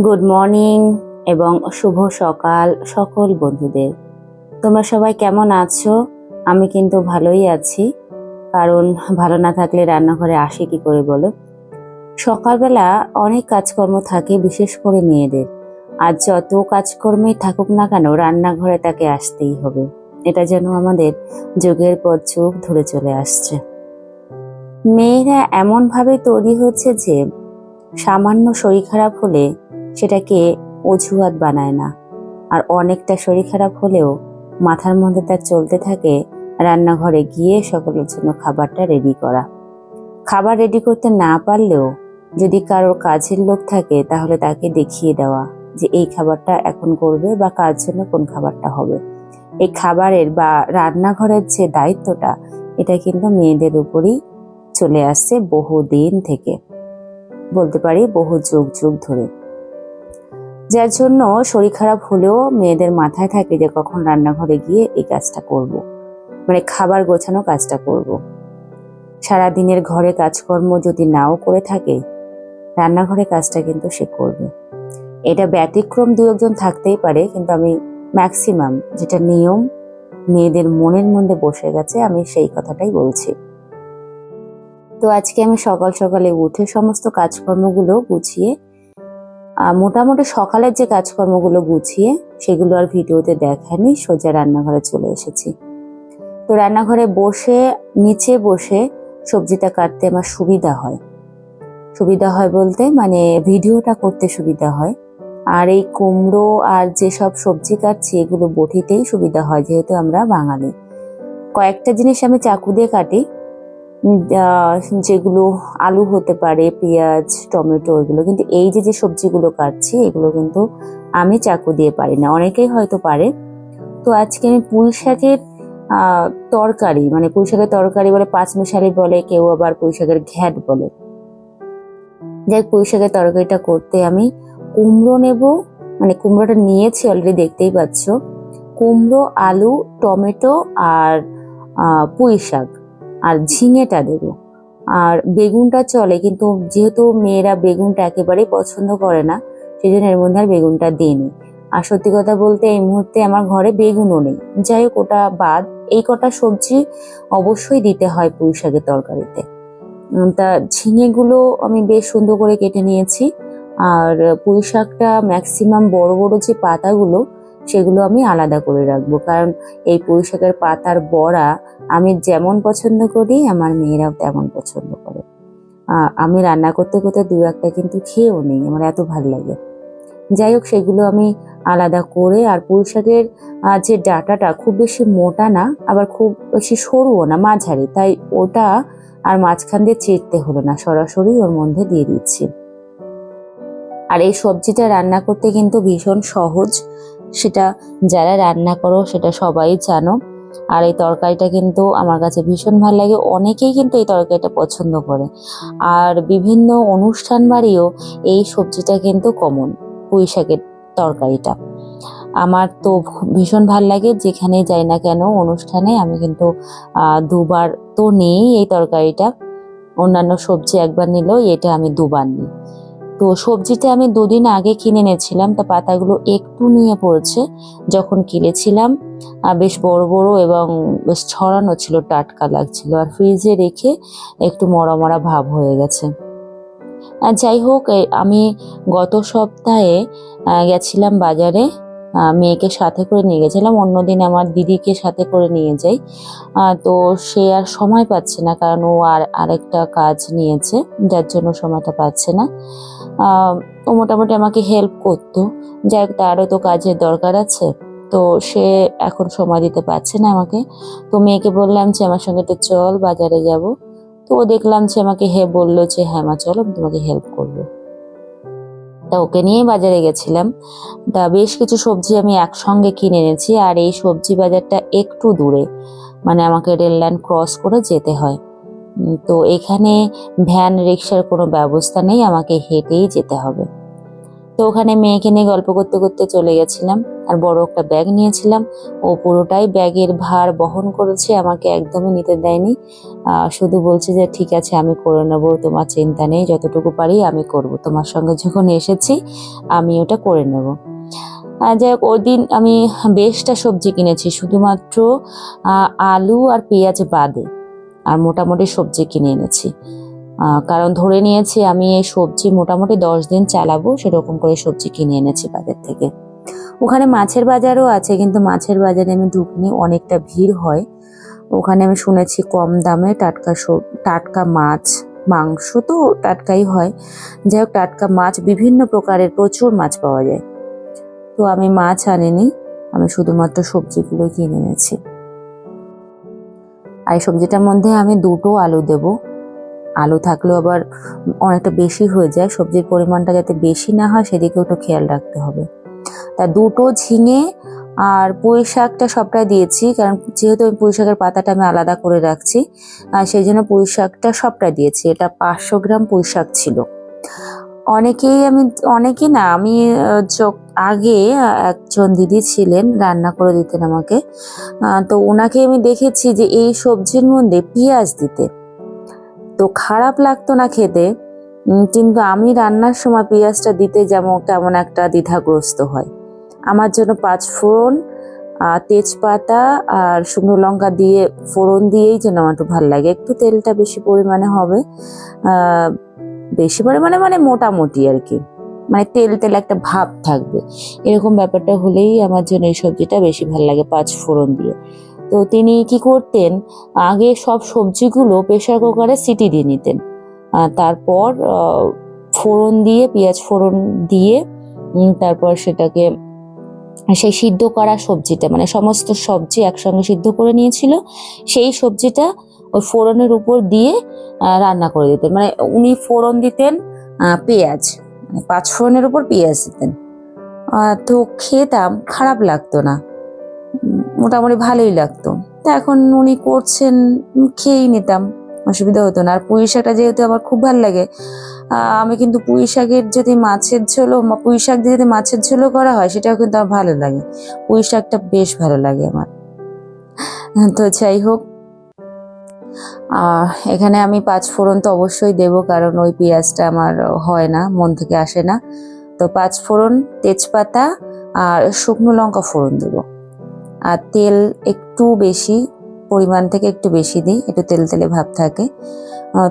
Good morning এবং শুভ সকাল সকল বন্ধুদের। তোমরা সবাই কেমন আছো? আমি কিন্তু ভালোই আছি, কারণ ভালো না থাকলে রান্নাঘরে আসি কি করে বলো? সকালবেলা অনেক কাজকর্ম থাকে, বিশেষ করে মেয়েদের। আর যত কাজকর্মে থাকুক না কেন, রান্নাঘরে তাকে আসতেই হবে। এটা যেন আমাদের যুগের পর যুগ ধরে চলে আসছে। মেয়েরা এমনভাবে তৈরি হচ্ছে যে সামান্য শরীর খারাপ হলে সেটাকে অজুহাত বানায় না, আর অনেকটা শরীর খারাপ হলেও মাথার মধ্যে তার চলতে থাকে রান্নাঘরে গিয়ে সকলের জন্য খাবারটা রেডি করা। খাবার রেডি করতে না পারলেও যদি কারোর কাজের লোক থাকে তাহলে তাকে দেখিয়ে দেওয়া যে এই খাবারটা এখন করবে বা কার জন্য কোন খাবারটা হবে। এই খাবারের বা রান্নাঘরের যে দায়িত্বটা, এটা কিন্তু মেয়েদের উপরই চলে আসছে বহুদিন থেকে, বলতে পারি বহু যুগ যুগ ধরে। যার জন্য শরীর খারাপ হলেও মেয়েদের মাথায় থাকে যে কখন রান্নাঘরে গিয়ে এই কাজটা করব, মানে খাবার গোছানো কাজটা করব। সারাদিনের ঘরে কাজকর্ম যদি নাও করে থাকে, রান্নাঘরে কাজটা কিন্তু সে করবে। এটা ব্যতিক্রম দু একজন থাকতেই পারে, কিন্তু আমি ম্যাক্সিমাম যেটা নিয়ম মেয়েদের মনের মধ্যে বসে গেছে, আমি সেই কথাটাই বলছি। তো আজকে আমি সকাল সকালে উঠে সমস্ত কাজকর্মগুলো গুছিয়ে, মোটামুটি সকালের যে কাজকর্মগুলো গুছিয়ে সেগুলো আর ভিডিওতে দেখায়নি, সোজা রান্নাঘরে চলে এসেছি। তো রান্নাঘরে বসে নিচে বসে সবজিটা কাটতে আমার সুবিধা হয় বলতে মানে ভিডিওটা করতে সুবিধা হয়। আর এই কুমড়ো আর যেসব সবজি কাটছি এগুলো বটিতেই সুবিধা হয়, যেহেতু আমরা বাঙালি। কয়েকটা জিনিস আমি চাকু দিয়ে কাটি, যেগুলো আলু হতে পারে, পেঁয়াজ, টমেটো, এগুলো। কিন্তু এই যে সবজিগুলো কাটছি এগুলো কিন্তু আমি চাকু দিয়ে পারি না, অনেকেই হয়তো পারে। তো আজকে আমি পুঁই শাকের তরকারি, মানে পুঁই শাকের তরকারি বলে, পাঁচমিশালি বলে, কেউ আবার পুঁই শাকের ঘ্যাট বলে। যাই পুঁই শাকের তরকারিটা করতে আমি কুমড়ো নেব, মানে কুমড়োটা নিয়েছি অলরেডি, দেখতেই পাচ্ছ। কুমড়ো, আলু, টমেটো আর পুঁই শাক আর ঝিঙেটা দেবো। আর বেগুনটা চলে, কিন্তু যেহেতু মেয়েরা বেগুনটা একেবারেই পছন্দ করে না, সেই জন্য এর মধ্যে আর বেগুনটা দিইনি। আর সত্যি কথা বলতে এই মুহূর্তে আমার ঘরে বেগুনও নেই। যাই হোক, ওটা বাদ। এই কটা সবজি অবশ্যই দিতে হয় পুঁই শাকের তরকারিতে। তা ঝিঙেগুলো আমি বেশ সুন্দর করে কেটে নিয়েছি। আর পুঁই শাকটা ম্যাক্সিমাম বড় বড় যে পাতাগুলো সেগুলো আমি আলাদা করে রাখবো, কারণ এই পুঁই শাকের পাতার বড়া আমি যেমন পছন্দ করি আমার মেয়েরাও তেমন পছন্দ করে। আমি রান্না করতে করতে দু একটা কিন্তু খেয়েও নেই, আমার এত ভালো লাগে। যাই হোক, সেগুলো আমি আলাদা করে, আর পুঁই শাকের যে ডাঁটাটা খুব বেশি মোটা না, আবার খুব বেশি সরুও না, মাঝারি, তাই ওটা আর মাঝখান দিয়ে চিরতে হলো না, সরাসরি ওর মধ্যে দিয়ে দিচ্ছি। আর এই সবজিটা রান্না করতে কিন্তু ভীষণ সহজ, সেটা যারা রান্না করো সেটা সবাই জানো। আর এই তরকারিটা কিন্তু আমার কাছে ভীষণ ভালো লাগে, অনেকেই কিন্তু এই তরকারিটা পছন্দ করে। আর বিভিন্ন অনুষ্ঠান বাড়িও এই সবজিটা কিন্তু কমন, পুঁই শাকের তরকারিটা। আমার তো ভীষণ ভাল লাগে, যেখানে যাই না কেন অনুষ্ঠানে আমি কিন্তু দুবার তো নেই এই তরকারিটা। অন্যান্য সবজি একবার নিলেও এটা আমি দুবার নিই। তো সবজিটা আমি দুদিন আগে কিনে এনেছিলাম, তা পাতাগুলো একটু নিয়ে পড়েছে। যখন কিনেছিলাম বেশ বড় বড় এবং বেশ ছড়ানো ছিল, টাটকা লাগছিল। আর ফ্রিজে রেখে একটু মরা মরা ভাব হয়ে গেছে। আর যাই হোক, আমি গত সপ্তাহে গেছিলাম বাজারে, মেয়েকে সাথে করে নিয়ে গেছিলাম। অন্যদিন আমার দিদিকে সাথে করে নিয়ে যাই। তো সে আর সময় পাচ্ছে না, কারণ ও আরেকটা কাজ নিয়েছে, যার জন্য সময়টা পাচ্ছে না। ও মোটামুটি আমাকে হেল্প করতো, যাই হোক তারও তো কাজের দরকার আছে, তো সে এখন সময় দিতে পারছে না আমাকে। তো মেয়েকে বললাম যে আমার সঙ্গে তো চল, বাজারে যাব। তো ও দেখলাম যে আমাকে বললো যে হ্যাঁ মা চলো, আমি তোমাকে হেল্প করবো। তা ওকে নিয়ে বাজারে গেছিলাম। তা বেশ কিছু সবজি আমি একসঙ্গে কিনে এনেছি। আর এই সবজি বাজারটা একটু দূরে, মানে আমাকে রেল লাইন ক্রস করে যেতে হয়। তো এখানে ভ্যান রিক্সার কোনো ব্যবস্থা নেই, আমাকে হেঁটেই যেতে হবে। তো ওখানে মেয়েকে নিয়ে গল্প করতে করতে চলে গেছিলাম। আর বড় একটা ব্যাগ নিয়েছিলাম। ও পুরোটাই ব্যাগের ভার বহন করেছে, আমাকে একদমই নিতে দেয়নি। শুধু বলছে যে ঠিক আছে আমি করে নেবো, তোমার চিন্তা নেই, যতটুকু পারি আমি করব, তোমার সঙ্গে যখন এসেছি আমি ওটা করে নেব। যাই হোক, ওই দিন আমি বেশটা সবজি কিনেছি, শুধুমাত্র আলু আর পেঁয়াজ বাদে, আর মোটামুটি সবজি কিনে এনেছি। কারণ ধরে নিয়েছি আমি এই সবজি মোটামুটি 10 দিন চালাবো, সেরকম করে সবজি কিনে এনেছি বাজার থেকে। ওখানে মাছের বাজারও আছে, কিন্তু মাছের বাজারে আমি ঢুকিনি, অনেকটা ভিড় হয়। ওখানে আমি শুনেছি কম দামে টাটকা মাছ, মাংস তো টাটকাই হয়, যাই হোক টাটকা মাছ, বিভিন্ন প্রকারের প্রচুর মাছ পাওয়া যায়। তো আমি মাছ আনিনি, আমি শুধুমাত্র সবজিগুলো কিনে এনেছি। আর এই সবজিটার মধ্যে আমি 2টো আলু দেব। আলু থাকলেও আবার অনেকটা বেশি হয়ে যায়, সবজির পরিমাণটা যাতে বেশি না হয় সেদিকেও একটু খেয়াল রাখতে হবে। তা 2টো ঝিঙে আর পুঁই শাকটা সবটাই দিয়েছি, কারণ যেহেতু আমি পুঁই শাকের পাতাটা আমি আলাদা করে রাখছি, সেই জন্য পুঁই শাকটা সবটা দিয়েছি। এটা 500 গ্রাম পুঁই শাক ছিল। অনেকে না, আমি আগে একজন দিদি ছিলেন, রান্না করে দিতেন আমাকে, তো ওনাকে আমি দেখেছি যে এই সবজির মধ্যে পেঁয়াজ দিতে, তো খারাপ লাগতো না খেতে, কিন্তু আমি রান্নার সময় পেঁয়াজটা দিতে যেমন কেমন একটা দ্বিধাগ্রস্ত হয়। আমার জন্য 5 ফোড়ন, তেজপাতা আর শুকনো লঙ্কা দিয়ে ফোড়ন দিয়েই যেন আমার একটু ভালো লাগে, একটু তেলটা বেশি পরিমাণে হবে, বেশি পরিমাণে মানে মোটামুটি আর কি, মানে তেল তেল একটা ভাব থাকবে, এরকম ব্যাপারটা হলেই আমার জন্য এই সবজিটা বেশি ভালো লাগে 5 ফোড়ন দিয়ে। তো তিনি কি করতেন, আগে সব সবজিগুলো প্রেসার কুকারে সিটি দিয়ে নিতেন, তারপর ফোড়ন দিয়ে, পেঁয়াজ ফোড়ন দিয়ে, তারপর সেটাকে সেই সিদ্ধ করা সবজিটা, মানে সমস্ত সবজি একসঙ্গে সিদ্ধ করে নিয়েছিল, সেই সবজিটা ওই ফোড়নের উপর দিয়ে রান্না করে দিতেন। মানে উনি ফোড়ন দিতেন পেঁয়াজ, মানে 5 ফোড়নের উপর পেঁয়াজ দিতেন। তো খেতাম, খারাপ লাগতো না, মোটামুটি ভালোই লাগতো। তা এখন উনি করছেন, খেয়েই নিতাম, অসুবিধা হতো না। আর পুঁই শাকটা যেহেতু আমার খুব ভালো লাগে, আমি কিন্তু পুঁই শাকের যদি মাছের ঝোলও, পুঁই শাক দিয়ে যদি মাছের ঝোলও করা হয় সেটাও কিন্তু আমার ভালো লাগে, পুঁই শাকটা বেশ ভালো লাগে আমার। তো যাই হোক, এখানে আমি 5 ফোড়ন তো অবশ্যই দেব, কারণ ওই পেঁয়াজটা আমার হয় না, মন থেকে আসে না। তো 5 ফোড়ন, তেজপাতা আর শুকনো লঙ্কা ফোড়ন দেবো। আর তেল একটু বেশি, পরিমাণ থেকে একটু বেশি দিই, একটু তেল তেলে ভাব থাকে,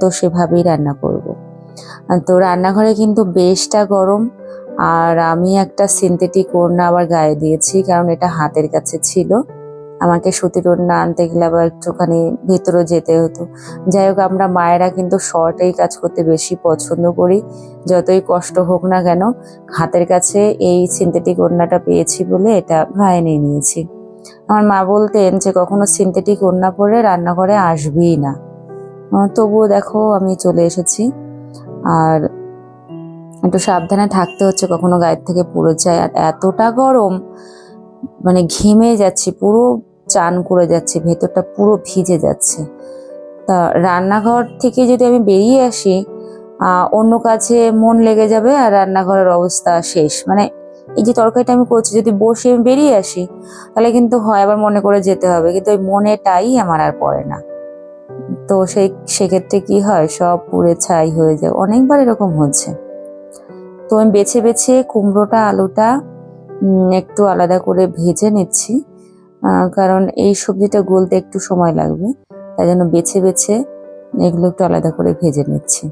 তো সেভাবেই রান্না করব। তো রান্নাঘরে কিন্তু বেশটা গরম, আর আমি একটা সিনথেটিক ওড়না আবার গায়ে দিয়েছি, কারণ এটা হাতের কাছে ছিল, আমাকে সুতির ওড়না আনতে গেলে আবার একটুখানি ভেতরে যেতে হতো। যাই হোক, আমরা মায়েরা কিন্তু শর্টেই কাজ করতে বেশি পছন্দ করি, যতই কষ্ট হোক না কেন। হাতের কাছে এই সিনথেটিক ওড়নাটা পেয়েছি বলে এটা গায়ে নিয়ে নিয়েছি। আমার মা বলতেন যে কখনো সিনথেটিক ওড়না পরে রান্নাঘরে আসবেই না, তবুও দেখো আমি চলে এসেছি। আর একটু সাবধানে থাকতে হচ্ছে, কখনো গায়ের থেকে পুড়ে যায়, আর এতটা গরম, মানে ঘেমে যাচ্ছি, পুরো চান করে যাচ্ছে, ভেতরটা পুরো ভিজে যাচ্ছে। তা রান্নাঘর থেকে যদি আমি বেরিয়ে আসি, অন্য কাছে মন লেগে যাবে, আর রান্নাঘরের অবস্থা শেষ। মানে এই যে তরকারিটা আমি করছি, যদি বসে আমি বেরিয়ে আসি তাহলে কিন্তু হয় আবার মনে করে যেতে হবে, কিন্তু ওই মনেটাই আমার আর পড়ে না। তো সেক্ষেত্রে কি হয়, সব পুড়ে ছাই হয়ে যায়, অনেকবার এরকম হচ্ছে। তো আমি বেছে বেছে কুমড়োটা, আলুটা একটু আলাদা করে ভেজে নিচ্ছি, কারণ এই সবজিটা গলতে একটু সময় লাগবে, তাই জন্য বেছে বেছে এগুলো একটু আলাদা করে ভেজে নিচ্ছি।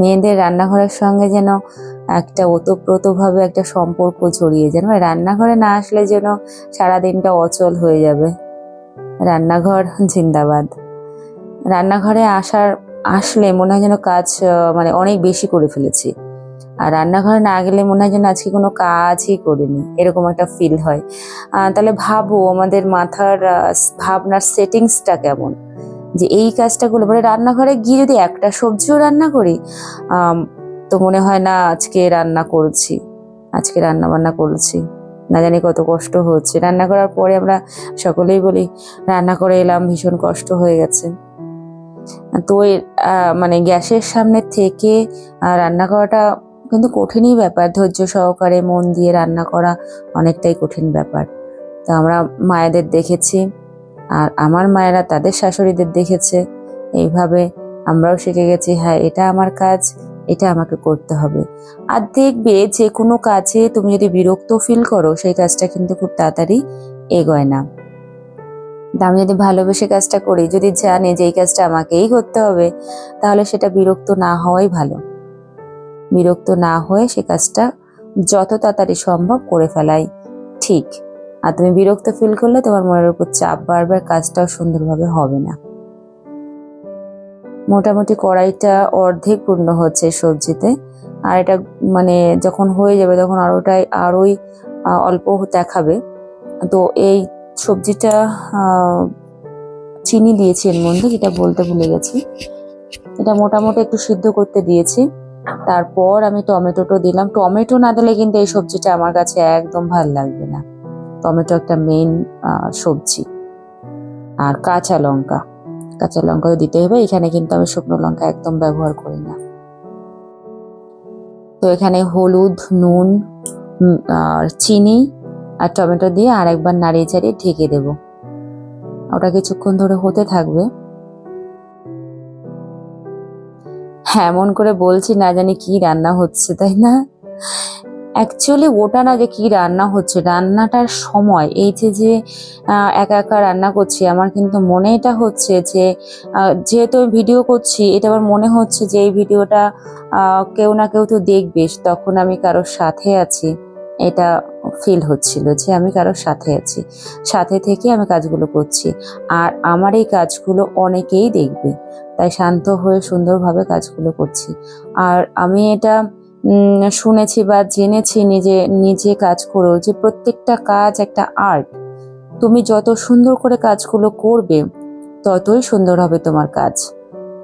মেয়েদের রান্নাঘরের সঙ্গে যেন একটা ওতপ্রোতভাবে একটা সম্পর্ক জড়িয়ে যায়, মানে রান্নাঘরে না আসলে যেন সারাদিনটা অচল হয়ে যাবে। রান্নাঘর জিন্দাবাদ। রান্নাঘরে আসলে মনে হয় যেন কাজ মানে অনেক বেশি করে ফেলেছি, আর রান্নাঘরে না গেলে মনে হয় যেন আজকে কোনো কাজই করিনি, এরকম একটা ফিল হয়। তাহলে ভাবো আমাদের মাথার ভাবনার সেটিংসটা কেমন, যে এই কাজটা করলে পরে রান্নাঘরে গিয়ে যদি একটা সবজিও রান্না করি, তো মনে হয় না আজকে রান্না করেছি, আজকে রান্না বান্না করেছি, না জানি কত কষ্ট হচ্ছে। রান্না করার পরে আমরা সকলেই বলি রান্না করে এলাম, ভীষণ কষ্ট হয়ে গেছে। তো মানে গ্যাসের সামনে থেকে রান্না করাটা কিন্তু কঠিনই ব্যাপার, ধৈর্য সহকারে মন দিয়ে রান্না করা অনেকটাই কঠিন ব্যাপার। তো আমরা মায়েদের দেখেছি, আর আমার মায়েরা তাদের শাশুড়িদের দেখেছে, এইভাবে আমরাও শিখে গেছি, হ্যাঁ এটা আমার কাজ, এটা আমাকে করতে হবে। আর দেখবে যে কোনো কাজে তুমি যদি বিরক্ত ফিল করো, সেই কাজটা কিন্তু খুব তাড়াতাড়ি এগোয় না। আমি যদি ভালোবেসে কাজটা করি, যদি জানি যে এই কাজটা আমাকেই করতে হবে, তাহলে সেটা বিরক্ত না হওয়াই ভালো। বিরক্ত না হয়ে সে কাজটা যত তাড়াতাড়ি সম্ভব করে ফেলাই ঠিক। আর তুমি বিরক্ত ফিল করলে তোমার মনের উপর চাপ বাড়বে, কাজটাও সুন্দরভাবে হবে না। মোটামুটি কড়াইটা অর্ধেক পূর্ণ হচ্ছে সবজিতে, আর এটা মানে যখন হয়ে যাবে তখন আরোই অল্প দেখাবে। তো এই সবজিটা চিনি দিয়েছি এর মধ্যে, যেটা বলতে ভুলে গেছি। এটা মোটামুটি একটু সিদ্ধ করতে দিয়েছি। তারপর আমি টমেটোটা দিলাম। টমেটো না দিলে কিন্তু এই সবজিটা আমার কাছে একদম ভালো লাগবে না। টমেটো একটা মেইন সবজি। আর কাঁচা লঙ্কা দিতে হবে। এখানে কিন্তু আমি শুকনো লঙ্কা একদম ব্যবহার করি না। তো এখানে হলুদ, নুন আর চিনি আর টমেটো দিয়ে আর একবার নাড়িয়ে চাড়িয়ে ঢেকে দেব। ওটা কিছুক্ষণ ধরে হতে থাকবে। হ্যাঁ, এমন করে বলছি না জানি কি রান্না হচ্ছে, তাই না? অ্যাকচুয়ালি ওটা না যে কি রান্না হচ্ছে, রান্নাটার সময় এই যে একা একা রান্না করছি, আমার কিন্তু মনে এটা হচ্ছে যে যেহেতু আমি ভিডিও করছি, এটা আমার মনে হচ্ছে যে এই ভিডিওটা কেউ না কেউ তো দেখবে, তখন আমি কারোর সাথে আছি, এটা ফিল হচ্ছিল যে আমি কারোর সাথে আছি, সাথে থেকে আমি কাজগুলো করছি। আর আমার এই কাজগুলো অনেকেই দেখবে, তাই শান্ত হয়ে সুন্দরভাবে কাজগুলো করছি। আর আমি এটা শুনেছি বা জেনেছি নিজে কাজ করেও, যে প্রত্যেকটা কাজ একটা আর্ট। তুমি যত সুন্দর করে কাজগুলো করবে, ততই সুন্দর হবে তোমার কাজ।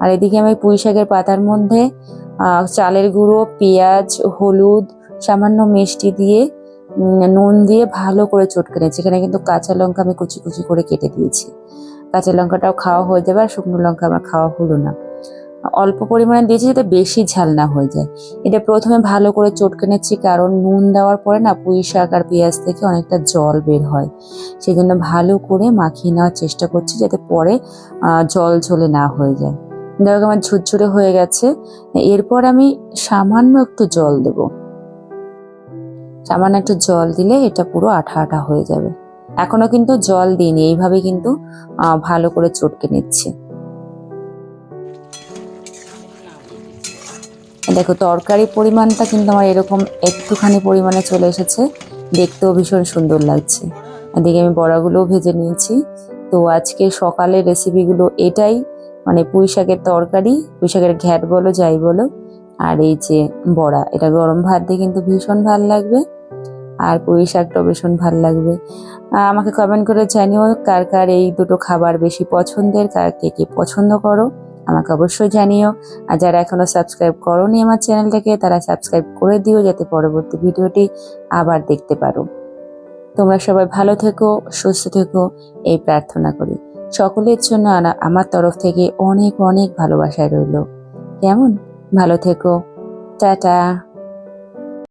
আর এদিকে আমি পুঁই শাকের পাতার মধ্যে চালের গুঁড়ো, পেঁয়াজ, হলুদ, সামান্য মিষ্টি দিয়ে নুন দিয়ে ভালো করে চটকে নিয়েছি। এখানে কিন্তু কাঁচা লঙ্কা আমি কুচি কুচি করে কেটে দিয়েছি। কাঁচা লঙ্কাটাও খাওয়া হয়ে যাবে, আর শুকনো লঙ্কা আমার খাওয়া হলো না। অল্প পরিমাণে দিয়েছি যাতে বেশি ঝাল না হয়ে যায়। এটা প্রথমে ভালো করে চটকে নিচ্ছি, কারণ নুন দেওয়ার পরে না পুঁই শাক আর পেঁয়াজ থেকে অনেকটা জল বের হয়। সেই জন্য ভালো করে মাখিয়ে নেওয়ার চেষ্টা করছি, যাতে পরে জল ঝোলে না হয়ে যায়। দেখো আমার ঝুরঝুরে হয়ে গেছে। এরপর আমি সামান্য একটু জল দেব। সামান্য একটু জল দিলে এটা পুরো আঠা আঠা হয়ে যাবে। এখনো কিন্তু জল দিইনি, এইভাবে কিন্তু ভালো করে চটকে নিচ্ছি। দেখো তরকারির পরিমাণটা কিন্তু আমার এরকম একটুখানি পরিমাণে চলে এসেছে, দেখতেও ভীষণ সুন্দর লাগছে। এদিকে আমি বড়াগুলোও ভেজে নিয়েছি। তো আজকে সকালের রেসিপিগুলো এটাই, মানে পুঁই শাকের তরকারি, পুঁই শাকের ঘ্যাট বলো যাই বলো, আর এই যে বড়া। এটা গরম ভাত দিয়ে কিন্তু ভীষণ ভাল লাগবে, আর পুঁই শাকটাও ভীষণ ভাল লাগবে। আমাকে কমেন্ট করে জানিও কার কার এই দুটো খাবার বেশি পছন্দের, কার কে কে পছন্দ করো, আমাকে অবশ্যই জানিও। আর যারা এখনো সাবস্ক্রাইব করোনি আমার চ্যানেলটাকে, তারা সাবস্ক্রাইব করে দিও, যাতে পরবর্তী ভিডিওটি আবার দেখতে পারো। তোমরা সবাই ভালো থেকো, সুস্থ থেকো, এই প্রার্থনা করি। সকলের জন্য আমার তরফ থেকে অনেক অনেক ভালোবাসা রইল। কেমন? ভালো থেকো। টাটা।